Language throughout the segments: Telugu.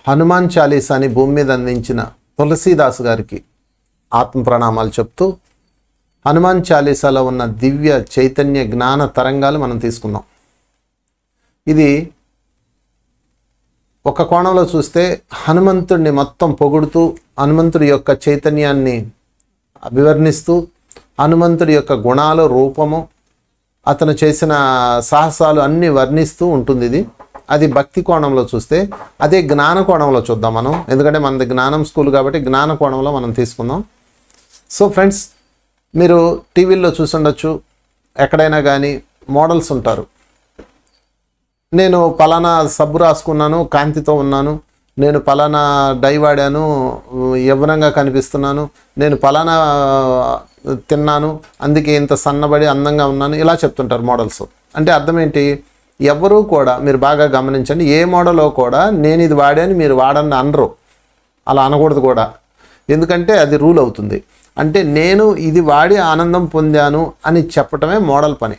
హనుమాన్ చాలీసాని భూమి మీద అందించిన తులసీదాస్ గారికి ఆత్మ ప్రణామాలు చెప్తూ హనుమాన్ చాలీసాలో ఉన్న దివ్య చైతన్య జ్ఞాన తరంగాలు మనం తీసుకుందాం. ఇది ఒక కోణంలో చూస్తే హనుమంతుడిని మొత్తం పొగుడుతూ హనుమంతుడి యొక్క చైతన్యాన్ని అభివర్ణిస్తూ హనుమంతుడి యొక్క గుణాలు రూపము అతను చేసిన సాహసాలు అన్నీ వర్ణిస్తూ ఉంటుంది. ఇది అది భక్తి కోణంలో చూస్తే, అదే జ్ఞాన కోణంలో చూద్దాం మనం, ఎందుకంటే మనది జ్ఞానం స్కూల్ కాబట్టి జ్ఞాన కోణంలో మనం తీసుకుందాం. సో ఫ్రెండ్స్, మీరు టీవీల్లో చూసుండొచ్చు, ఎక్కడైనా కానీ మోడల్స్ ఉంటారు. నేను పలానా సబ్బు రాసుకున్నాను, కాంతితో ఉన్నాను, నేను పలానా డై వాడాను, యవ్వనంగా కనిపిస్తున్నాను, నేను పలానా తిన్నాను, అందుకే ఇంత సన్నబడి అందంగా ఉన్నాను, ఇలా చెప్తుంటారు మోడల్స్. అంటే అర్థం ఏంటి? ఎవరూ కూడా మీరు బాగా గమనించండి, ఏ మోడల్లో కూడా నేను ఇది వాడాను మీరు వాడని అనరు, అలా అనకూడదు కూడా, ఎందుకంటే అది రూల్ అవుతుంది. అంటే నేను ఇది వాడి ఆనందం పొందాను అని చెప్పటమే మోడల్ పని.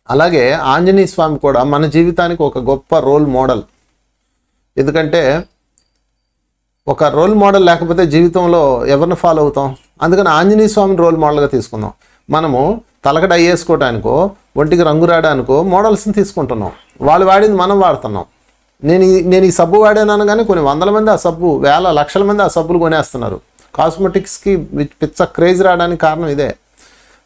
అలాగే ఆంజనేయ స్వామి కూడా మన జీవితానికి ఒక గొప్ప రోల్ మోడల్. ఎందుకంటే ఒక రోల్ మోడల్ లేకపోతే జీవితంలో ఎవరిని ఫాలో అవుతాం? అందుకని ఆంజనేయ స్వామిని రోల్ మోడల్గా తీసుకుందాం. మనము తలక డై వేసుకోవడానికో ఒంటికి రంగు రాయడానికో మోడల్స్ని తీసుకుంటున్నాం, వాళ్ళు వాడింది మనం వాడుతున్నాం. నేను ఈ సబ్బు వాడాను కానీ కొన్ని వందల మంది ఆ సబ్బు, వేల లక్షల మంది ఆ సబ్బులు కొనేస్తున్నారు. కాస్మెటిక్స్కి పిచ్చ క్రేజ్ రావడానికి కారణం ఇదే.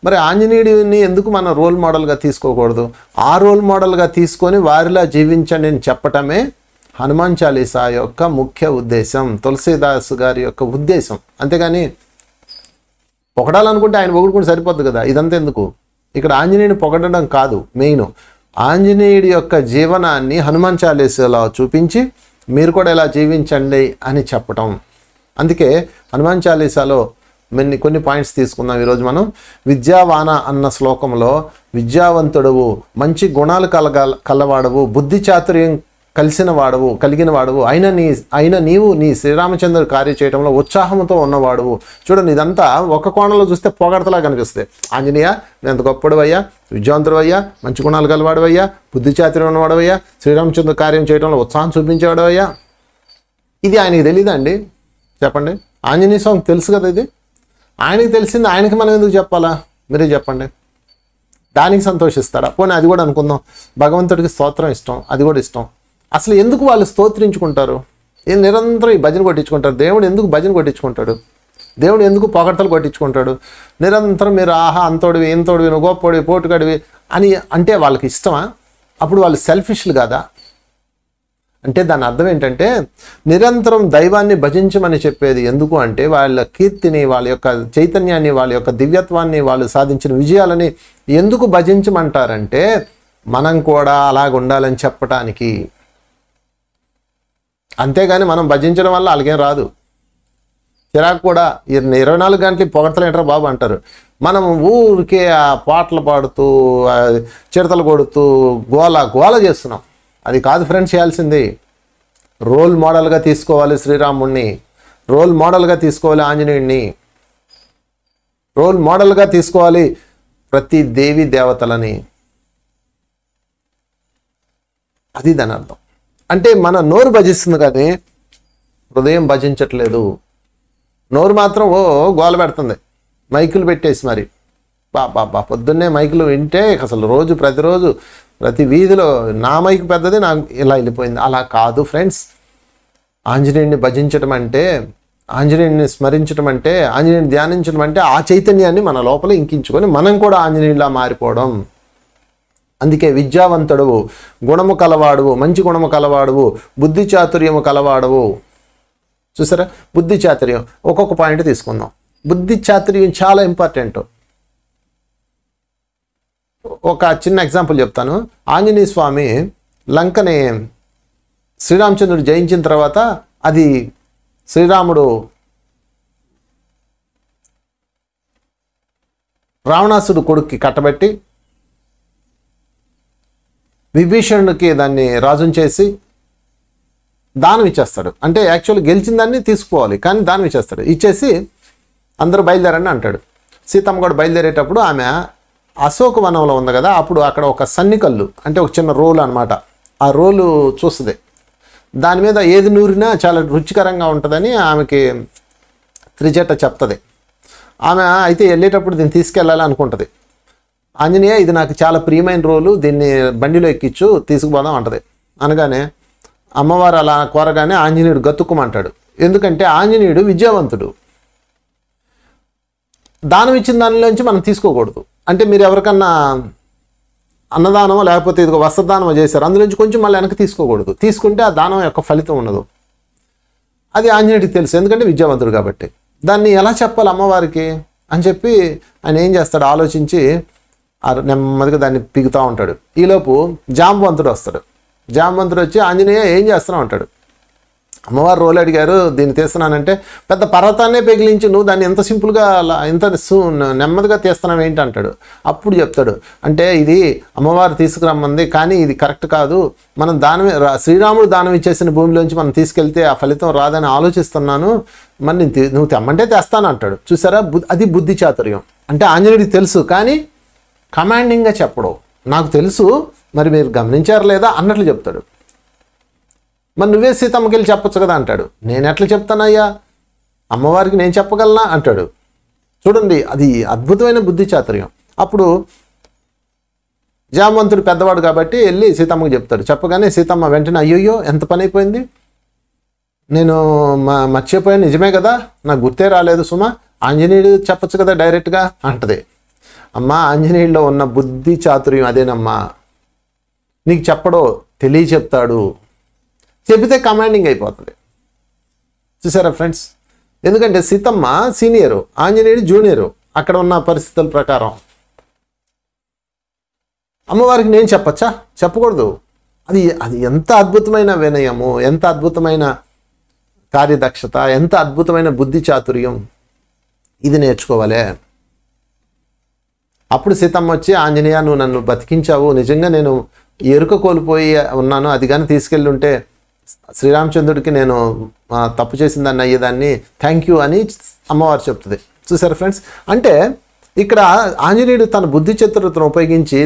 మరి ఆంజనేయుడిని ఎందుకు మనం రోల్ మోడల్గా తీసుకోకూడదు? ఆ రోల్ మోడల్గా తీసుకొని వారిలా జీవించండి అని చెప్పటమే హనుమాన్ చాలీసా యొక్క ముఖ్య ఉద్దేశం, తులసీదాస్ గారి యొక్క ఉద్దేశం. అంతేగాని పొగడాలనుకుంటే ఆయన పొగుడుకుంటే సరిపోద్ది కదా, ఇదంతా ఎందుకు? ఇక్కడ ఆంజనేయుడిని పొగడడం కాదు మెయిన్, ఆంజనేయుడి యొక్క జీవనాన్ని హనుమాన్ చాలీసాలో చూపించి మీరు కూడా ఇలా జీవించండి అని చెప్పటం. అందుకే హనుమాన్ చాలీసాలో కొన్ని పాయింట్స్ తీసుకుందాం ఈరోజు మనం. విద్యావాన అన్న శ్లోకంలో విద్యావంతుడవు, మంచి గుణాలు కలవాడవు, బుద్ధి చాతుర్యం కలిగిన వాడవు, అయినా నీవు నీ శ్రీరామచంద్రుడు కార్యం చేయడంలో ఉత్సాహంతో ఉన్నవాడువు. చూడండి, ఇదంతా ఒక కోణంలో చూస్తే పొగడతలా కనిపిస్తుంది. ఆంజనేయ ఎంత గొప్పడు అయ్యా, విద్యావంతుడు అయ్యా, మంచి గుణాలు కలవాడు అయ్యా, బుద్ధి చాతుర్యం ఉన్నవాడు అయ్యా, శ్రీరామచంద్రుడు కార్యం చేయడంలో ఉత్సాహం చూపించేవాడు అయ్యా. ఇది ఆయనకి తెలీదా అండి? చెప్పండి. ఆంజనేయ స్వామికి తెలుసు కదా ఇది. ఆయనకి తెలిసింది ఆయనకి మనం ఎందుకు చెప్పాలా? మీరే చెప్పండి. దానికి సంతోషిస్తాడా? పోనీ అది కూడా అనుకుందాం, భగవంతుడికి స్తోత్రం ఇష్టం, అది కూడా ఇష్టం. అసలు ఎందుకు వాళ్ళు స్తోత్రించుకుంటారు? నిరంతరం ఈ భజన కొట్టించుకుంటారు. దేవుడు ఎందుకు భజన కొట్టించుకుంటాడు? దేవుడు ఎందుకు పొగడ్తలు కొట్టించుకుంటాడు? నిరంతరం మీరు ఆహా అంతోడివి ఇంతోడివి నువ్వు గొప్పోడివి పోటుగాడివి అని అంటే వాళ్ళకి ఇష్టమా? అప్పుడు వాళ్ళు సెల్ఫిష్లు కాదా? అంటే దాని అర్థం ఏంటంటే నిరంతరం దైవాన్ని భజించమని చెప్పేది ఎందుకు అంటే వాళ్ళ కీర్తిని, వాళ్ళ యొక్క చైతన్యాన్ని, వాళ్ళ యొక్క దివ్యత్వాన్ని, వాళ్ళు సాధించిన విజయాలని ఎందుకు భజించమంటారంటే మనం కూడా అలాగ ఉండాలని చెప్పటానికి. అంతేగాని మనం భజించడం వల్ల వాళ్ళకేం రాదు. చిరాకు కూడా 24 గంటలు పొగడతలు ఏంటారా బాబు అంటారు. మనం ఊరికే ఆ పాటలు పాడుతూ చిడతలు కొడుతూ గోల చేస్తున్నాం. అది కాదు ఫ్రెండ్స్ చేయాల్సింది. రోల్ మోడల్గా తీసుకోవాలి శ్రీరాముడిని, రోల్ మోడల్గా తీసుకోవాలి ఆంజనేయుడిని, రోల్ మోడల్గా తీసుకోవాలి ప్రతి దేవి దేవతలని. అది దాని అర్థం. అంటే మన నోరు భజిస్తుంది కానీ హృదయం భజించట్లేదు. నోరు మాత్రం గోల పెడుతుంది, మైకులు పెట్టేసి మరి బా పొద్దున్నే మైకులు వింటే అసలు ప్రతిరోజు ప్రతి వీధిలో నా మైకు పెద్దది, నాకు ఇలా వెళ్ళిపోయింది. అలా కాదు ఫ్రెండ్స్. ఆంజనేయుడిని భజించడం అంటే, ఆంజనేయుడిని స్మరించడం అంటే, ఆంజనేయుడిని ధ్యానించడం అంటే ఆ చైతన్యాన్ని మన లోపల ఇంకించుకొని మనం కూడా ఆంజనేయుడిలా మారిపోవడం. అందుకే విద్యావంతుడవు, గుణము కలవాడువు, మంచి గుణము కలవాడువు, బుద్ధి చాతుర్యము కలవాడువు. చూసారా, బుద్ధి చాతుర్యం ఒక్కొక్క పాయింట్ తీసుకుందాం. బుద్ధి చాతుర్యం చాలా ఇంపార్టెంట్. ఒక చిన్న ఎగ్జాంపుల్ చెప్తాను. ఆంజనేయ స్వామి లంకని శ్రీరామచంద్రుడు జయించిన తర్వాత అది శ్రీరాముడు రావణాసుడు కొడుక్కి కట్టబెట్టి విభీషణుడికి దాన్ని రాజుని చేసి దానం ఇచ్చేస్తాడు. అంటే యాక్చువల్లీ గెలిచిన దాన్ని తీసుకోవాలి కానీ దానం ఇచ్చేస్తాడు. ఇచ్చేసి అందరూ బయలుదేరండి అంటాడు. సీతమ్మ కూడా బయలుదేరేటప్పుడు ఆమె అశోకవనంలో ఉంది కదా, అప్పుడు అక్కడ ఒక సన్నికల్లు అంటే ఒక చిన్న రోలు అనమాట, ఆ రోలు చూస్తుంది. దాని మీద ఏది నూరినా చాలా రుచికరంగా ఉంటుందని ఆమెకి త్రిజట చెప్తుంది. ఆమె అయితే వెళ్ళేటప్పుడు దీన్ని తీసుకెళ్ళాలి అనుకుంటుంది. ఆంజనేయ ఇది నాకు చాలా ప్రియమైన రోలు, దీన్ని బండిలో ఎక్కించు తీసుకుపోదాం అంటది. అనగానే అమ్మవారు అలా కోరగానే ఆంజనేయుడు గతుక్కుమంటాడు. ఎందుకంటే ఆంజనేయుడు విద్యావంతుడు. దానం ఇచ్చిన దానిలోంచి మనం తీసుకోకూడదు. అంటే మీరు ఎవరికన్నా అన్నదానమో లేకపోతే ఇదిగో వస్త్రదానమో చేశారు, అందులోంచి కొంచెం మళ్ళీ వెనక్కి తీసుకోకూడదు. తీసుకుంటే ఆ దానం యొక్క ఫలితం ఉండదు. అది ఆంజనేయుడికి తెలుసు, ఎందుకంటే విద్యావంతుడు కాబట్టి. దాన్ని ఎలా చెప్పాలి అమ్మవారికి అని చెప్పి ఆయన ఏం చేస్తాడు ఆలోచించి నెమ్మదిగా దాన్ని పిగుతూ ఉంటాడు. ఈలోపు జాంబవంతుడు వస్తాడు. జాంబవంతుడు వచ్చి ఆంజనేయ ఏం చేస్తున్నావు అంటాడు. అమ్మవారు రోలు అడిగారు, దీన్ని తీస్తున్నానంటే పెద్ద పర్వతాన్నే పెగిలించి నువ్వు దాన్ని ఎంత సింపుల్గా ఇంత నెమ్మదిగా తీస్తున్నావు ఏంటి అంటాడు. అప్పుడు చెప్తాడు, అంటే ఇది అమ్మవారు తీసుకురమ్మంది, కానీ ఇది కరెక్ట్ కాదు. మనం దానం శ్రీరాముడు దానం ఇచ్చేసిన భూమిలోంచి మనం తీసుకెళ్తే ఆ ఫలితం రాదని ఆలోచిస్తున్నాను, మరి నువ్వు తెమ్మంటే తెస్తాను అంటాడు. చూసారా, అది బుద్ధి చాతుర్యం. అంటే ఆంజనేయుడికి తెలుసు, కానీ కమాండింగ్గా చెప్పడం. నాకు తెలుసు, మరి మీరు గమనించారు లేదా అన్నట్లు చెప్తాడు. మరి నువ్వే సీతమ్మకి వెళ్ళి చెప్పొచ్చు కదా అంటాడు. నేను ఎట్లా చెప్తానయ్యా, అమ్మవారికి నేను చెప్పగలనా అంటాడు. చూడండి, అది అద్భుతమైన బుద్ధి చాతుర్యం. అప్పుడు జాంబవంతుడు పెద్దవాడు కాబట్టి వెళ్ళి సీతమ్మకి చెప్తాడు. చెప్పగానే సీతమ్మ వెంటనే అయ్యోయ్యో ఎంత పని అయిపోయింది, నేను మర్చిపోయాను, నిజమే కదా, నాకు గుర్తే రాలేదు సుమా, ఆంజనేయుడు చెప్పచ్చు కదా డైరెక్ట్గా అంటది. అమ్మా, ఆంజనేయుడిలో ఉన్న బుద్ధి చాతుర్యం అదేనమ్మా, నీకు చెప్పడో తెలియ చెప్తాడు, చెబితే కమాండింగ్ అయిపోతుంది. చూసారా ఫ్రెండ్స్, ఎందుకంటే సీతమ్మ సీనియరు, ఆంజనేయుడు జూనియరు అక్కడ ఉన్న పరిస్థితుల ప్రకారం. అమ్మవారికి నేను చెప్పచ్చా, చెప్పకూడదు. అది ఎంత అద్భుతమైన వినయము, ఎంత అద్భుతమైన కార్యదక్షత, ఎంత అద్భుతమైన బుద్ధి చాతుర్యం, ఇది నేర్చుకోవాలి. అప్పుడు సీతమ్మ వచ్చి ఆంజనేయ నువ్వు నన్ను బతికించావు, నిజంగా నేను ఎరుక కోల్పోయి ఉన్నాను, అది కానీ తీసుకెళ్ళి ఉంటే శ్రీరామచంద్రుడికి నేను తప్పు చేసిందాన్ని అయ్యేదాన్ని, థ్యాంక్ యూ అని అమ్మవారు చెప్తుంది. చూసారు ఫ్రెండ్స్, అంటే ఇక్కడ ఆంజనేయుడు తన బుద్ధి చతురతను ఉపయోగించి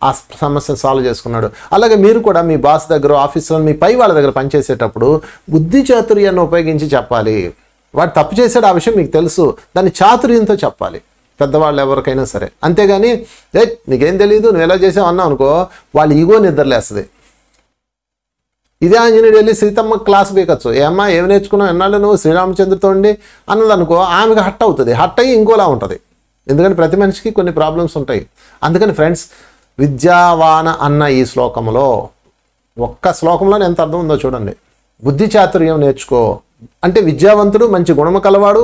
ఆ సమస్యను సాల్వ్ చేసుకున్నాడు. అలాగే మీరు కూడా మీ బాస్ దగ్గర, ఆఫీస్లో మీ పై వాళ్ళ దగ్గర పనిచేసేటప్పుడు బుద్ధి చాతుర్యాన్ని ఉపయోగించి చెప్పాలి. వాడు తప్పు చేసాడు ఆ విషయం మీకు తెలుసు, దాన్ని చాతుర్యంతో చెప్పాలి పెద్దవాళ్ళు ఎవరికైనా సరే. అంతేగాని నీకేం తెలియదు నువ్వు ఎలా చేసావు అన్నావు అనుకో, వాళ్ళ ఈగో నిద్రలేస్తుంది. ఇదే ఆంజనేయుడు వెళ్ళి సీతమ్మ క్లాస్ బీకచ్చు, ఏమ్మా ఏమి నేర్చుకున్నావు ఎన్నాళ్ళు నువ్వు శ్రీరామచంద్రుతో ఉండి అన్నది అనుకో, ఆమెకు హట్ అవుతుంది. హట్ అయ్యి ఇంకోలా ఉంటుంది. ఎందుకంటే ప్రతి మనిషికి కొన్ని ప్రాబ్లమ్స్ ఉంటాయి. అందుకని ఫ్రెండ్స్, విద్యావాన అన్న ఈ శ్లోకంలో ఒక్క శ్లోకంలోనే ఎంత అర్థం ఉందో చూడండి. బుద్ధి చాతుర్యం నేర్చుకో అంటే విద్యావంతుడు, మంచి గుణము కలవాడు,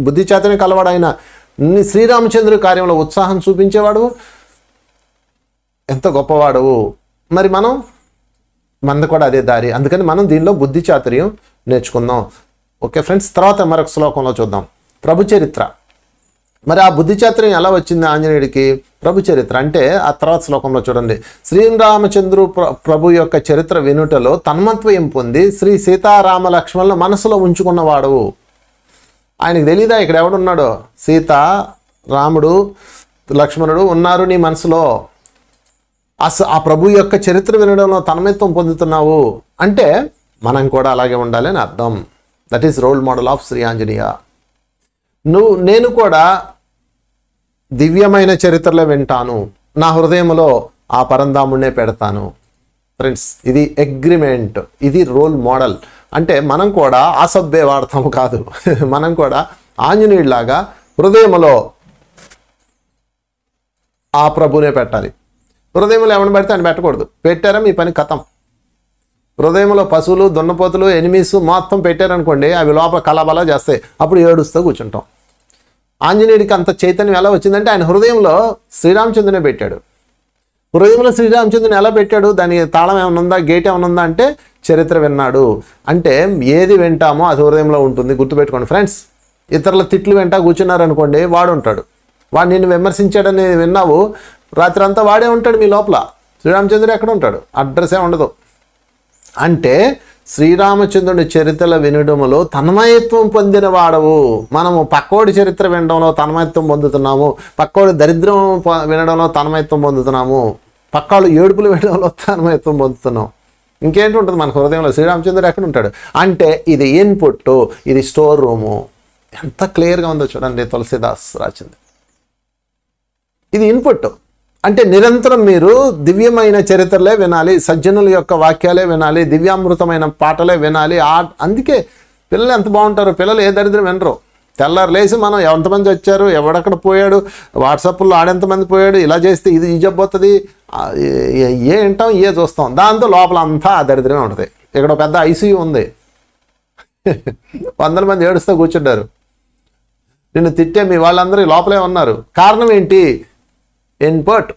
బుద్ధి చాతుర్యం కలవాడు అయిన శ్రీరామచంద్రుడి కార్యంలో ఉత్సాహం చూపించేవాడు, ఎంత గొప్పవాడు. మరి మనది కూడా అదే దారి. అందుకని మనం దీనిలో బుద్ధి చాతుర్యం నేర్చుకుందాం. ఓకే ఫ్రెండ్స్, తర్వాత మరొక శ్లోకంలో చూద్దాం ప్రభు చరిత్ర. మరి ఆ బుద్ధి చాతుర్యం ఎలా వచ్చింది ఆంజనేయుడికి? ప్రభు చరిత్ర అంటే ఆ తర్వాత శ్లోకంలో చూడండి. శ్రీరామచంద్రు ప్రభు యొక్క చరిత్ర వినుటలో తన్మత్వయం పొంది శ్రీ సీతారామ లక్ష్మణులను మనసులో ఉంచుకున్నవాడు. ఆయనకు తెలీదా ఇక్కడ ఎవడున్నాడో? సీత, రాముడు, లక్ష్మణుడు ఉన్నారు నీ మనసులో. ఆ ప్రభు యొక్క చరిత్ర వినడంలో తన్మయత్వం పొందుతున్నావు అంటే మనం కూడా అలాగే ఉండాలి అని అర్థం. That is role model of Shri Anjaneya. నేను కూడా దివ్యమైన చరిత్రలో వింటాను, నా హృదయంలో ఆ పరంధాముడినే పెడతాను. ఫ్రెండ్స్, ఇది అగ్రిమెంట్, ఇది రోల్ మోడల్. అంటే మనం కూడా అసభ్య వాడతాం కాదు, మనం కూడా ఆంజనేయుడిలాగా హృదయంలో ఆ ప్రభునే పెట్టాలి. హృదయంలో ఎవరిని పెడితే ఆయన పెట్టకూడదు. పెట్టారా మీ పని కథం. హృదయంలో పశువులు, దున్నపోతులు, ఎనిమీస్ మొత్తం పెట్టారనుకోండి, అవి లోపల కలబలా చేస్తాయి. అప్పుడు ఏడుస్తూ కూర్చుంటాం. ఆంజనేయుడికి అంత చైతన్యం ఎలా వచ్చిందంటే ఆయన హృదయంలో శ్రీరామచంద్రునే పెట్టాడు. హృదయంలో శ్రీరామచంద్రుని ఎలా పెట్టాడు? దానికి తాళం ఏమైనా ఉందా, గేట్ ఏమైనా ఉందా అంటే చరిత్ర విన్నాడు. అంటే ఏది వింటామో అది హృదయంలో ఉంటుంది. గుర్తుపెట్టుకోండి ఫ్రెండ్స్. ఇతరుల తిట్లు వెంట కూర్చున్నారనుకోండి, వాడు ఉంటాడు. వాడు నిన్ను విమర్శించాడని విన్నావు, రాత్రి అంతా వాడే ఉంటాడు మీ లోపల. శ్రీరామచంద్రుడు ఎక్కడ ఉంటాడు? అడ్రస్సే ఉండదు. అంటే శ్రీరామచంద్రుడి చరిత్రల వినడంలో తన్మయత్వం పొందిన వాడవు. మనము పక్కోడి చరిత్ర వినడంలో తన్మయత్వం పొందుతున్నాము, పక్కోడి దరిద్రం వినడంలో తన్మయత్వం పొందుతున్నాము, పక్కోడు ఏడుపులు వినడంలో తన్మయత్వం పొందుతున్నాం. ఇంకేంటి ఉంటుంది మన హృదయంలో? శ్రీరామచంద్రుడు ఎక్కడ ఉంటాడు అంటే ఇది ఇన్పుట్, ఇది స్టోర్ రూము. ఎంత క్లియర్గా ఉందో చూడండి తులసిదాస్ రాసింది. ఇది ఇన్పుట్ అంటే నిరంతరం మీరు దివ్యమైన చరిత్రలే వినాలి, సజ్జనుల యొక్క వాక్యాలే వినాలి, దివ్యామృతమైన పాటలే వినాలి. అందుకే పిల్లలు ఎంత బాగుంటారు. పిల్లలు ఏ దరిద్రం వినరు. తెల్లారు లేసి మనం ఎంతమంది వచ్చారు, ఎవడెక్కడ పోయాడు, వాట్సాప్లో ఆడెంతమంది పోయాడు, ఇలా చేస్తే ఇది జబ్బొస్తుంది, ఏ వింటాం ఏ చూస్తాం. దాంతో లోపల అంతా ఆ దరిద్రమే ఉంటుంది. ఇక్కడ పెద్ద ఐసీయూ ఉంది, 100 మంది ఏడుస్తూ కూర్చుంటారు. నిన్ను తిట్టే మీ వాళ్ళందరూ లోపలే ఉన్నారు. కారణం ఏంటి? ఇన్పుట్,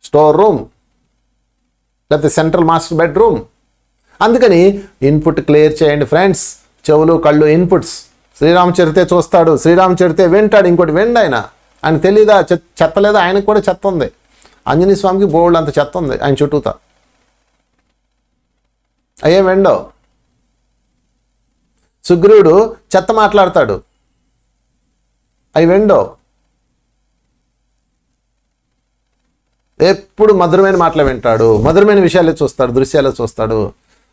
స్టోర్ రూమ్, లేకపోతే సెంట్రల్ మాస్టర్ బెడ్రూమ్. అందుకని ఇన్పుట్ క్లియర్ చేయండి ఫ్రెండ్స్. చెవులు కళ్ళు ఇన్పుట్స్. శ్రీరామచరితే చూస్తాడు, శ్రీరామచరితే వింటాడు, ఇంకోటి విండు. ఆయన తెలీదా? చెత్త లేదా? ఆయనకు కూడా చెత్త ఉంది. ఆంజనేయ స్వామికి బోల్డ్ అంత చెత్త ఉంది ఆయన చుట్టూతా. అయ్యే విండో. సుగ్రీవుడు చెత్త మాట్లాడతాడు, అవి విండో. ఎప్పుడు మధురమైన మాటలు వింటాడు, మధురమైన విషయాలే చూస్తాడు, దృశ్యాలే చూస్తాడు.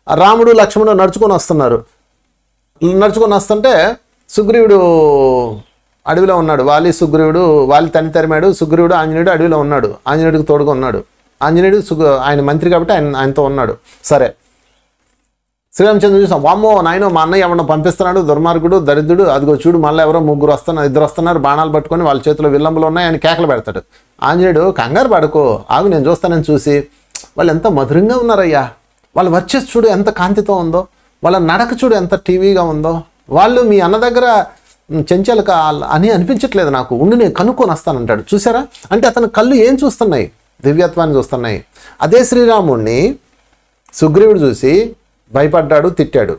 రాముడు లక్ష్మణుడు నడుచుకొని వస్తున్నారు. నడుచుకొని వస్తుంటే సుగ్రీవుడు అడవిలో ఉన్నాడు. వాలి తని తరిమాడు. సుగ్రీవుడు ఆంజనేయుడు అడవిలో ఉన్నాడు. ఆంజనేయుడికి తోడుగా ఉన్నాడు. ఆంజనేయుడు ఆయన మంత్రి కాబట్టి ఆయనతో ఉన్నాడు. సరే, శ్రీరామచంద్రుడు చూసాం, వామ్మో నాయనో మా అన్నయ్య ఎవరినో పంపిస్తున్నాడు, దుర్మార్గుడు దరిద్రుడు, అదిగో చూడు మళ్ళీ ఎవరో ఇద్దరు వస్తున్నారు, బాణాలు పట్టుకొని వాళ్ళ చేతిలో విల్లంబులు ఉన్నాయి, ఆయన కేకలు పెడతాడు. ఆంజనేయుడు కంగారు పడుకో, ఆగు నేను చూస్తానని చూసి, వాళ్ళు ఎంత మధురంగా ఉన్నారయ్యా, వాళ్ళ వర్చస్సు చూడు ఎంత కాంతితో ఉందో, వాళ్ళ నడక చూడు ఎంత టీవీగా ఉందో, వాళ్ళు మీ అన్న దగ్గర చెంచలక అని అనిపించట్లేదు నాకు, ఉండి నేను కనుక్కొని వస్తానంటాడు. చూసారా? అంటే అతని కళ్ళు ఏం చూస్తున్నాయి? దివ్యత్వాన్ని చూస్తున్నాయి. అదే శ్రీరాముడిని సుగ్రీవుడు చూసి భయపడ్డాడు, తిట్టాడు.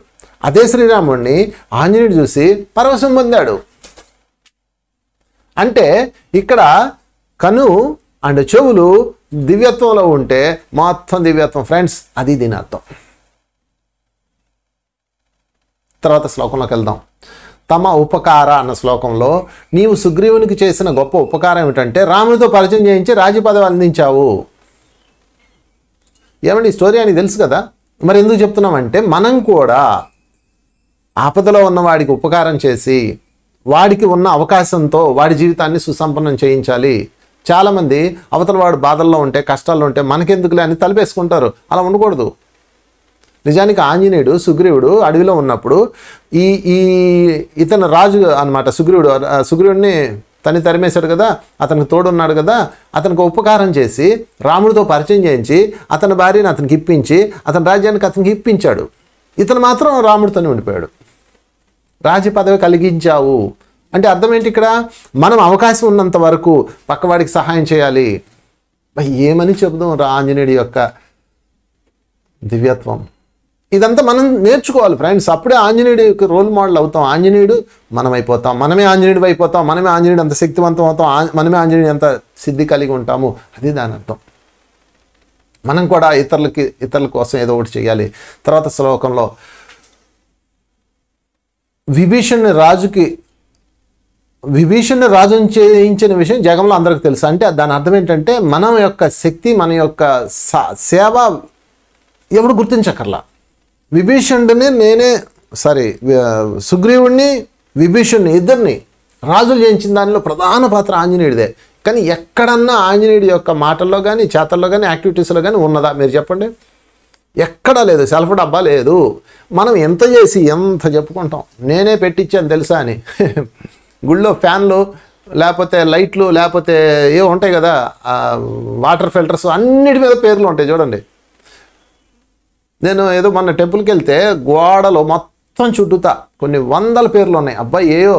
అదే శ్రీరాముడిని ఆంజనేయుడు చూసి పరవశం పొందాడు. అంటే ఇక్కడ కను అండ్ చెవులు దివ్యత్వంలో ఉంటే మొత్తం దివ్యత్వం ఫ్రెండ్స్. అది దీని అర్థం. తర్వాత శ్లోకంలోకి వెళ్దాం. తమ ఉపకార అన్న శ్లోకంలో నీవు సుగ్రీవునికి చేసిన గొప్ప ఉపకారం ఏమిటంటే రామునితో పరిచయం చేయించి రాజ్యపదవి అందించావు. ఏమండి ఈ స్టోరీ అని తెలుసు కదా, మరి ఎందుకు చెప్తున్నామంటే మనం కూడా ఆపదలో ఉన్న వాడికి ఉపకారం చేసి వాడికి ఉన్న అవకాశంతో వాడి జీవితాన్ని సుసంపన్నం చేయించాలి. చాలామంది అవతల వాడు బాధల్లో ఉంటే కష్టాల్లో ఉంటే మనకెందుకులే అని తలపేసుకుంటారు. అలా ఉండకూడదు. నిజానికి ఆంజనేయుడు సుగ్రీవుడు అడవిలో ఉన్నప్పుడు ఇతను రాజు అనమాట. సుగ్రీవుడిని తరిమేశాడు కదా, అతనికి తోడున్నాడు కదా, అతనికి ఉపకారం చేసి రాముడితో పరిచయం చేయించి అతని భార్యను అతనికి ఇప్పించి అతని రాజ్యానికి అతనికి ఇప్పించాడు. ఇతను మాత్రం రాముడితోనే ఉండిపోయాడు. రాజ్య పదవి కలిగించావు అంటే అర్థం ఏంటి? ఇక్కడ మనం అవకాశం ఉన్నంత వరకు పక్కవాడికి సహాయం చేయాలి. ఏమని చెబుదాం ఆంజనేయుడి యొక్క దివ్యత్వం. ఇదంతా మనం నేర్చుకోవాలి ఫ్రెండ్స్. అప్పుడే ఆంజనేయుడికి రోల్ మోడల్ అవుతాం. ఆంజనేయుడు మనం అయిపోతాం, మనమే ఆంజనేయుడు అయిపోతాం, మనమే ఆంజనేయుడు అంత శక్తివంతం అవుతాం, మనమే ఆంజనేయుడు ఎంత సిద్ధి కలిగి ఉంటాము. అది దాని అర్థం. మనం కూడా ఇతరుల కోసం ఏదో ఒకటి చేయాలి. తర్వాత శ్లోకంలో విభీషణుని రాజుని చేయించిన విషయం జగంలో అందరికి తెలుసు. అంటే దాని అర్థం ఏంటంటే మన యొక్క శక్తి, మన యొక్క సేవ ఎవడు గుర్తించక్కర్లా. సుగ్రీవుడిని విభీషణుని ఇద్దరిని రాజులు చేయించిన దానిలో ప్రధాన పాత్ర ఆంజనేయుడిదే. కానీ ఎక్కడన్నా ఆంజనేయుడి యొక్క మాటల్లో కానీ చేతల్లో కానీ యాక్టివిటీస్లో కానీ ఉన్నదా మీరు చెప్పండి? ఎక్కడా లేదు. సెల్ఫ్ డబ్బా లేదు. మనం ఎంత చేసి ఎంత చెప్పుకుంటాం, నేనే పెట్టించాను తెలుసా అని. గుళ్ళో ఫ్యాన్లు లేకపోతే లైట్లు లేకపోతే ఏవో ఉంటాయి కదా, వాటర్ ఫిల్టర్స్, అన్నిటి మీద పేర్లు ఉంటాయి చూడండి. నేను ఏదో మొన్న టెంపుల్కి వెళ్తే గోడలో మొత్తం చుట్టూతా కొన్ని 100 పేర్లు ఉన్నాయి. అబ్బాయి ఏయో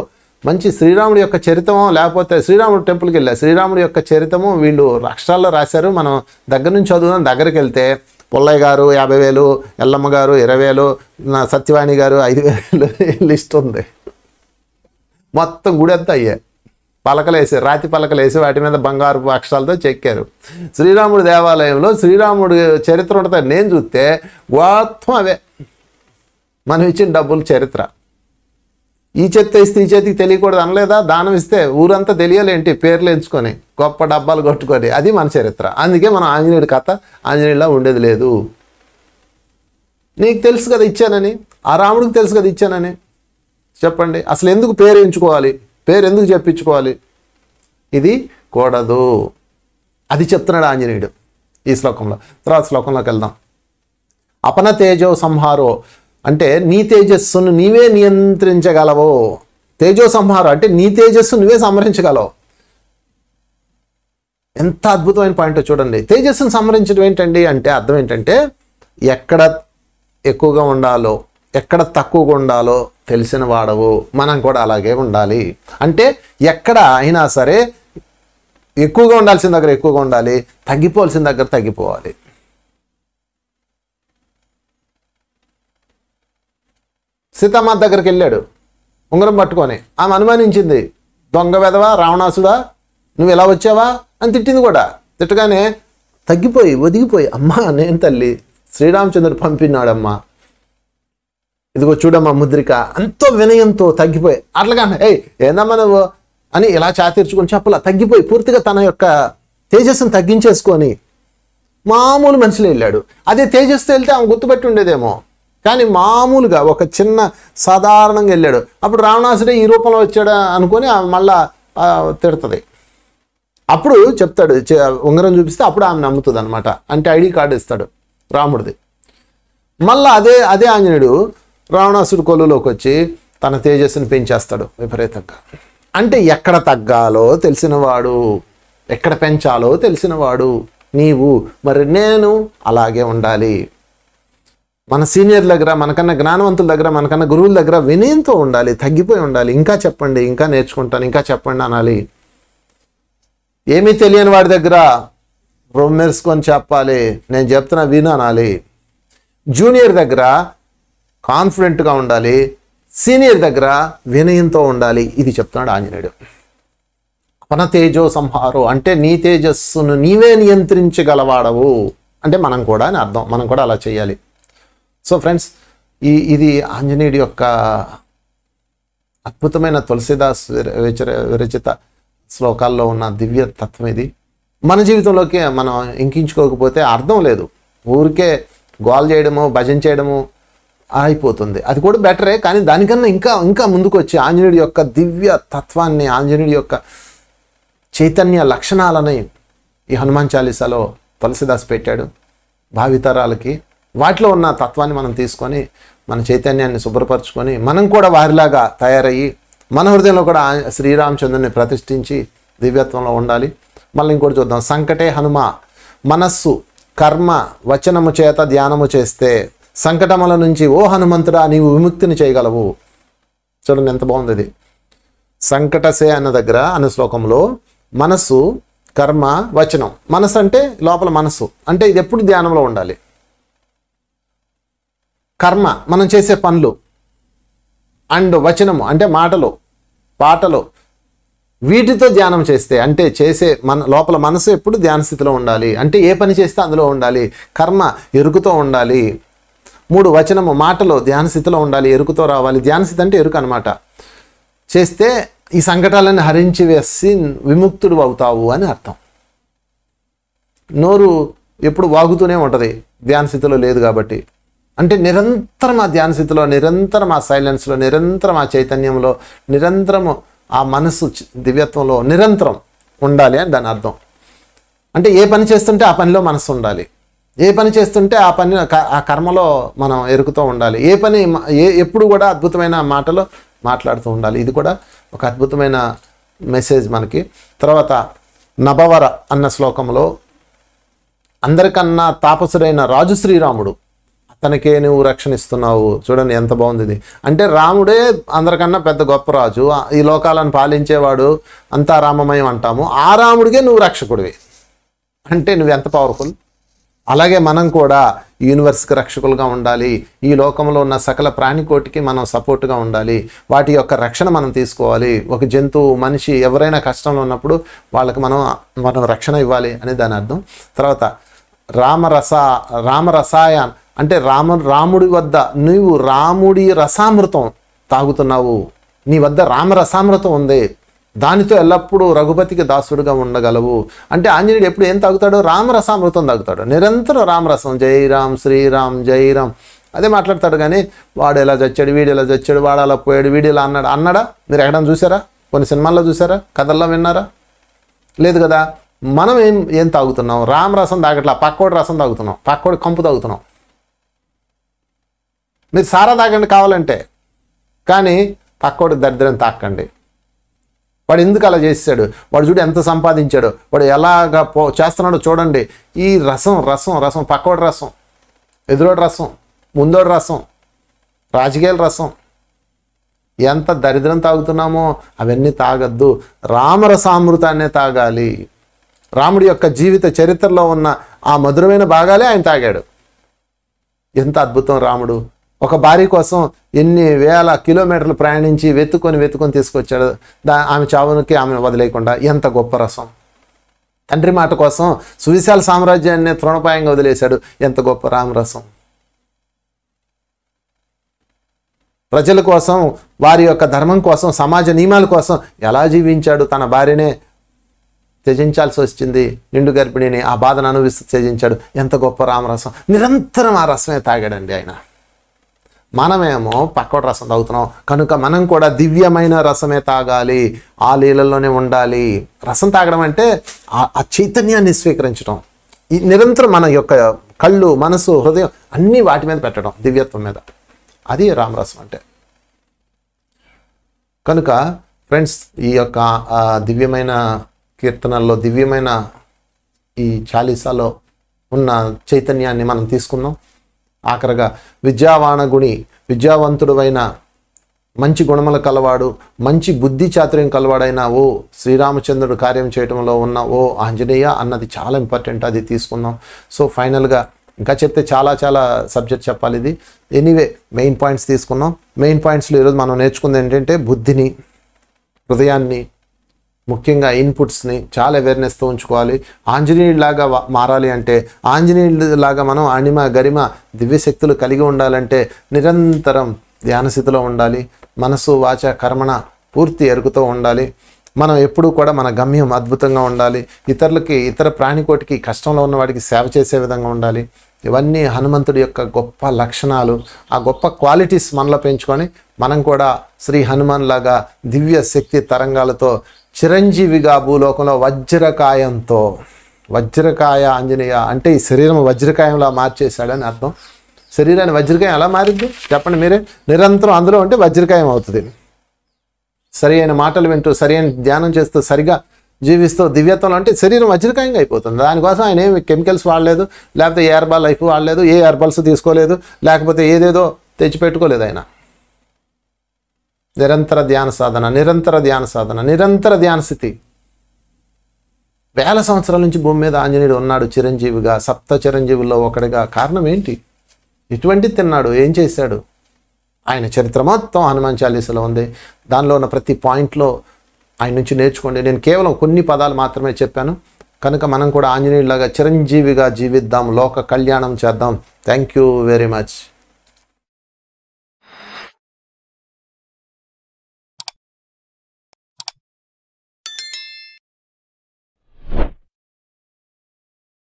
మంచి శ్రీరాముడి యొక్క చరిత్రమో లేకపోతే శ్రీరాముడి టెంపుల్కి వెళ్ళా, శ్రీరాముడి యొక్క చరిత్రము వీళ్ళు అక్షరాల్లో రాశారు. మనం దగ్గర నుంచి చదువుదాం. దగ్గరికి వెళ్తే పుల్లయ్య గారు 50,000, ఎల్లమ్మ గారు 20,000, సత్యవాణి గారు 5,000 లిస్ట్ ఉంది. మొత్తం గుడి అంతా అయ్యాయి. పలకలేసి రాతి పలకలేసి వాటి మీద బంగారు అక్షరాలతో చెక్కారు. శ్రీరాముడి దేవాలయంలో శ్రీరాముడి చరిత్ర ఉంటుంది. నేను చూస్తే మొత్తం అవే మనం ఇచ్చిన డబ్బులు చరిత్ర. ఈ చేతితో ఇస్తే ఈ చేతికి తెలియకూడదు అనలేదా? దానం ఇస్తే ఊరంతా తెలియాలేంటి? పేర్లు ఎంచుకొని గొప్ప డబ్బాలు కొట్టుకొని, అది మన చరిత్ర. అందుకే మనం ఆంజనేయుడి కథ ఆంజనేయుడిలా ఉండేది లేదు. నీకు తెలుసు కదా ఇచ్చానని, ఆ రాముడికి తెలుసు కదా ఇచ్చానని. చెప్పండి, అసలు ఎందుకు పేరు ఎంచుకోవాలి, పేరు ఎందుకు చెప్పించుకోవాలి? ఇది కూడదు. అది చెప్తున్నాడు ఆంజనేయుడు ఈ శ్లోకంలో. తర్వాత శ్లోకంలోకి వెళ్దాం. అపన తేజో సంహారో అంటే నీ తేజస్సును నీవే నియంత్రించగలవో. తేజో సంహారం అంటే నీ తేజస్సు నువ్వే సంహరించగలవు. ఎంత అద్భుతమైన పాయింట్ చూడండి. తేజస్సును సంహరించడం ఏంటండి అంటే అర్థం ఏంటంటే ఎక్కడ ఎక్కువగా ఉండాలో ఎక్కడ తక్కువగా ఉండాలో తెలిసిన వాడవు. మనం కూడా అలాగే ఉండాలి. అంటే ఎక్కడ అయినా సరే ఎక్కువగా ఉండాల్సిన దగ్గర ఎక్కువగా ఉండాలి, తగ్గిపోవాల్సిన దగ్గర తగ్గిపోవాలి. సీతమ్మ దగ్గరికి వెళ్ళాడు ఉంగరం పట్టుకొని. ఆమె అనుమానించింది, దొంగ వెధవా రావణాసుడా నువ్వు ఎలా వచ్చావా అని తిట్టింది కూడా. తిట్టగానే తగ్గిపోయి ఒదిగిపోయి, అమ్మా నేను తల్లి శ్రీరామచంద్రుడు పంపినాడమ్మా, ఇదిగో చూడమ్మా ముద్రిక, ఎంతో వినయంతో తగ్గిపోయి అట్లాగా ఏయ్ ఏందమ్మా నువ్వు అని ఇలా చాతీర్చుకొని చెప్పలా, తగ్గిపోయి పూర్తిగా తన యొక్క తేజస్సును తగ్గించేసుకొని మామూలు మనిషిలో వెళ్ళాడు. అదే తేజస్సుతో వెళ్తే ఆమె గుర్తుపెట్టి ఉండేదేమో, కానీ మామూలుగా ఒక చిన్న సాధారణంగా వెళ్ళాడు. అప్పుడు రావణాసుడే ఈ రూపంలో వచ్చాడా అనుకొని ఆమె మళ్ళా తిడుతుంది. అప్పుడు చెప్తాడు, ఉంగరం చూపిస్తే అప్పుడు ఆమె నమ్ముతుంది అనమాట. అంటే ఐడి కార్డు ఇస్తాడు రాముడిది. మళ్ళీ అదే ఆంజనేయుడు రావణాసుడు కొలువులోకి వచ్చి తన తేజస్సును పెంచేస్తాడు విపరీతంగా. అంటే ఎక్కడ తగ్గాలో తెలిసినవాడు, ఎక్కడ పెంచాలో తెలిసినవాడు నీవు. మరి నేను అలాగే ఉండాలి. మన సీనియర్ దగ్గర, మనకన్నా జ్ఞానవంతుల దగ్గర, మనకన్నా గురువుల దగ్గర వినయంతో ఉండాలి, తగ్గిపోయి ఉండాలి. ఇంకా చెప్పండి, ఇంకా నేర్చుకుంటాను, ఇంకా చెప్పండి అనాలి. ఏమీ తెలియని వాడి దగ్గర రొమ్మెరుసుకొని చెప్పాలి, నేను చెప్తున్నా విను అనాలి. జూనియర్ దగ్గర కాన్ఫిడెంట్గా ఉండాలి, సీనియర్ దగ్గర వినయంతో ఉండాలి. ఇది చెప్తున్నాడు ఆంజనేయుడు. అపన తేజో సంహారో అంటే నీ తేజస్సును నీవే నియంత్రించగలవాడవు అంటే మనం కూడా అని అర్థం. మనం కూడా అలా చేయాలి. సో ఫ్రెండ్స్, ఇది ఆంజనేయుడి యొక్క అద్భుతమైన తులసీదాస్ విరచిత శ్లోకాల్లో ఉన్న దివ్య తత్వం ఇది. మన జీవితంలోకి మనం ఇంకించుకోకపోతే అర్థం లేదు. ఊరికే గోల్ చేయడము, భజన చేయడము అయిపోతుంది. అది కూడా బెటరే, కానీ దానికన్నా ఇంకా ముందుకు వచ్చి ఆంజనేయుడి యొక్క దివ్య తత్వాన్ని, ఆంజనేయుడి యొక్క చైతన్య లక్షణాలని ఈ హనుమాన్ చాలీసాలో తులసీదాస్ పెట్టాడు భావితరాలకి. వాటిలో ఉన్న తత్వాన్ని మనం తీసుకొని మన చైతన్యాన్ని శుభ్రపరచుకొని మనం కూడా వారిలాగా తయారయ్యి మన హృదయంలో కూడా శ్రీరామచంద్రుని ప్రతిష్ఠించి దివ్యత్వంలో ఉండాలి. మళ్ళీ ఇంకోటి చూద్దాం. సంకటే హనుమ మనస్సు కర్మ వచనము చేత ధ్యానము చేస్తే సంకటముల నుంచి ఓ హనుమంతుడా నీవు విముక్తిని చేయగలవు. చూడండి ఎంత బాగుంది ఇది. సంకటసే అన్న దగ్గర అన్న శ్లోకంలో మనస్సు కర్మ వచనం. మనస్సు అంటే లోపల మనస్సు, అంటే ఇది ఎప్పుడు ధ్యానంలో ఉండాలి. కర్మ మనం చేసే పనులు, అండ్ వచనము అంటే మాటలు పాటలు, వీటితో ధ్యానం చేస్తే అంటే చేసే లోపల మనసు ఎప్పుడు ధ్యాన స్థితిలో ఉండాలి. అంటే ఏ పని చేస్తే అందులో ఉండాలి. కర్మ ఎరుకుతో ఉండాలి. 3 వచనము మాటలు ధ్యాన స్థితిలో ఉండాలి, ఎరుకుతో రావాలి. ధ్యాన స్థితి అంటే ఎరుక అనమాట. చేస్తే ఈ సంకటాలను హరించి వేసి విముక్తుడు అవుతావు అని అర్థం. నోరు ఎప్పుడు వాగుతూనే ఉంటుంది ధ్యాన స్థితిలో లేదు కాబట్టి. అంటే నిరంతరం ఆ ధ్యాన స్థితిలో, నిరంతరం ఆ సైలెన్స్లో, నిరంతరం ఆ చైతన్యంలో, నిరంతరము ఆ మనస్సు దివ్యత్వంలో నిరంతరం ఉండాలి అని దాని అర్థం. అంటే ఏ పని చేస్తుంటే ఆ పనిలో మనస్సు ఉండాలి. ఏ పని చేస్తుంటే ఆ కర్మలో మనం ఎరుకుతూ ఉండాలి. ఎప్పుడు కూడా అద్భుతమైన మాటలు మాట్లాడుతూ ఉండాలి. ఇది కూడా ఒక అద్భుతమైన మెసేజ్ మనకి. తర్వాత నభవర అన్న శ్లోకంలో అందరికన్నా తాపసుడైన రాజు శ్రీరాముడు, అతనికే నువ్వు రక్షణిస్తున్నావు. చూడండి ఎంత బాగుంది ఇది. అంటే రాముడే అందరికన్నా పెద్ద గొప్ప రాజు, ఈ లోకాలను పాలించేవాడు, అంతా రామమయం అంటాము. ఆ రాముడికే నువ్వు రక్షకుడివి అంటే నువ్వు ఎంత పవర్ఫుల్. అలాగే మనం కూడా యూనివర్స్కి రక్షకులుగా ఉండాలి. ఈ లోకంలో ఉన్న సకల ప్రాణికోటికి మనం సపోర్ట్గా ఉండాలి. వాటి యొక్క రక్షణ మనం తీసుకోవాలి. ఒక జంతువు, మనిషి ఎవరైనా కష్టంలో ఉన్నప్పుడు వాళ్ళకి మనం రక్షణ ఇవ్వాలి అని దాని అర్థం. తర్వాత రామరసాయన్ అంటే రాముడి వద్ద నీవు రాముడి రసామృతం తాగుతున్నావు. నీ వద్ద రామరసామృతం ఉంది, దానితో ఎల్లప్పుడూ రఘుపతికి దాసుడుగా ఉండగలవు. అంటే ఆంజనేయుడు ఎప్పుడు ఏం తాగుతాడు? రామరసామృతం తాగుతాడు. నిరంతరం రామరసం, జై రామ్ శ్రీరామ్ జై రామ్ అదే మాట్లాడతాడు. కానీ వాడు ఎలా చచ్చాడు, వీడు ఎలా చచ్చాడు, వాడు అలా పోయాడు, వీడు ఇలా అన్నాడా? మీరు ఎక్కడైనా చూసారా? కొన్ని సినిమాల్లో చూసారా? కథల్లో విన్నారా? లేదు కదా. మనం ఏం తాగుతున్నాం? రామరసం తాగట్లా, పక్కోడి రసం తాగుతున్నాం, పక్కోడి కంపు తాగుతున్నాం. మీరు సారా తాగండి కావాలంటే, కానీ పక్కోడి దరిద్రం తాకండి. వాడు ఎందుకు అలా చేశాడు, వాడు చూడు ఎంత సంపాదించాడు, వాడు ఎలాగా చేస్తున్నాడో చూడండి. ఈ రసం రసం రసం, పక్కోడి రసం, ఎదురోడి రసం, ముందోడి రసం, రాజకీయాల రసం, ఎంత దరిద్రం తాగుతున్నామో అవన్నీ తాగద్దు. రామరసామృతాన్నే తాగాలి. రాముడి యొక్క జీవిత చరిత్రలో ఉన్న ఆ మధురమైన భాగాలే ఆయన తాగాడు. ఎంత అద్భుతం రాముడు. ఒక భార్య కోసం ఎన్ని వేల కిలోమీటర్లు ప్రయాణించి వెతుకొని తీసుకొచ్చాడు. ఆమె చావునికి ఆమెను వదిలేయకుండా. ఎంత గొప్ప రసం. తండ్రి మాట కోసం సువిశాల సామ్రాజ్యాన్ని తృణపాయంగా వదిలేశాడు. ఎంత గొప్ప రామరసం. ప్రజల కోసం, వారి యొక్క ధర్మం కోసం, సమాజ నియమాల కోసం ఎలా జీవించాడు. తన భార్యనే త్యజించాల్సి వచ్చింది, నిండు గర్భిణిని, ఆ బాధను అనుభవిస్తూ త్యజించాడు. ఎంత గొప్ప రామరసం. నిరంతరం ఆ రసమే తాగాడండి ఆయన. మనమేమో పక్కోటి రసం తాగుతున్నాం. కనుక మనం కూడా దివ్యమైన రసమే తాగాలి, ఆ లీలల్లోనే ఉండాలి. రసం తాగడం అంటే ఆ చైతన్యాన్ని స్వీకరించడం. ఈ నిరంతరం మన యొక్క కళ్ళు, మనసు, హృదయం అన్నీ వాటి మీద పెట్టడం, దివ్యత్వం మీద. అది రామరసం అంటే. కనుక ఫ్రెండ్స్, ఈ యొక్క దివ్యమైన కీర్తనల్లో, దివ్యమైన ఈ చాలీసాలో ఉన్న చైతన్యాన్ని మనం తీసుకుందాం. ఆఖరగా విద్యావాణగుణి, విద్యావంతుడువైన, మంచి గుణముల కలవాడు, మంచి బుద్ధి చాతుర్యం కలవాడైన ఓ శ్రీరామచంద్రుడు కార్యం చేయడంలో ఉన్న ఓ ఆంజనేయ అన్నది చాలా ఇంపార్టెంట్. అది తీసుకుందాం. సో ఫైనల్గా ఇంకా చెప్తే చాలా సబ్జెక్ట్ చెప్పాలి. ఇది ఎనీవే మెయిన్ పాయింట్స్ తీసుకున్నాం. మెయిన్ పాయింట్స్లో ఈరోజు మనం నేర్చుకుంది ఏంటంటే బుద్ధిని, హృదయాన్ని, ముఖ్యంగా ఇన్పుట్స్ని చాలా అవేర్నెస్తో ఉంచుకోవాలి. ఆంజనేయుడిలాగా మారాలి అంటే, ఆంజనేయుడిలాగా మనం అణిమ గరిమ దివ్యశక్తులు కలిగి ఉండాలంటే నిరంతరం ధ్యానస్థితిలో ఉండాలి. మనసు వాచ కర్మణ పూర్తి ఎరుకుతో ఉండాలి. మనం ఎప్పుడూ కూడా మన గమ్యం అద్భుతంగా ఉండాలి. ఇతరులకి, ఇతర ప్రాణికోటికి, కష్టంలో ఉన్న వాడికి సేవ చేసే విధంగా ఉండాలి. ఇవన్నీ హనుమంతుడి యొక్క గొప్ప లక్షణాలు. ఆ గొప్ప క్వాలిటీస్ మనలో పెంచుకొని మనం కూడా శ్రీ హనుమాన్ లాగా దివ్య శక్తి తరంగాలతో చిరంజీవిగా భూలోకంలో వజ్రకాయంతో, వజ్రకాయ ఆంజనేయ అంటే ఈ శరీరం వజ్రకాయంలా మార్చేశాడని అర్థం. శరీరాన్ని వజ్రకాయం ఎలా మారిద్ది చెప్పండి మీరే? నిరంతరం అందులో ఉంటే వజ్రకాయం అవుతుంది. సరి అయిన మాటలు వింటూ, సరి అయిన ధ్యానం చేస్తూ, సరిగా జీవిస్తూ దివ్యత్వంలో అంటే శరీరం వజ్రకాయంగా అయిపోతుంది. దానికోసం ఆయన ఏమి కెమికల్స్ వాడలేదు, లేకపోతే ఏ హెర్బల్ లైఫ్ వాడలేదు, ఏ హెర్బల్స్ తీసుకోలేదు, లేకపోతే ఏదేదో తెచ్చిపెట్టుకోలేదు. ఆయన నిరంతర ధ్యాన సాధన, నిరంతర ధ్యాన సాధన, నిరంతర ధ్యాన స్థితి. 1000 సంవత్సరాల నుంచి భూమి మీద ఆంజనేయుడు ఉన్నాడు చిరంజీవిగా, సప్త చిరంజీవుల్లో ఒకటిగా. కారణం ఏంటి? ఇటువంటి తిన్నాడు, ఏం చేశాడు? ఆయన చరిత్ర మొత్తం హనుమాన్ చాలీసాలో ఉంది. దానిలో ఉన్న ప్రతి పాయింట్లో ఆయన నుంచి నేర్చుకోండి. నేను కేవలం కొన్ని పదాలు మాత్రమే చెప్పాను. కనుక మనం కూడా ఆంజనేయుడిలాగా చిరంజీవిగా జీవిద్దాం, లోక కళ్యాణం చేద్దాం. Thank you very much.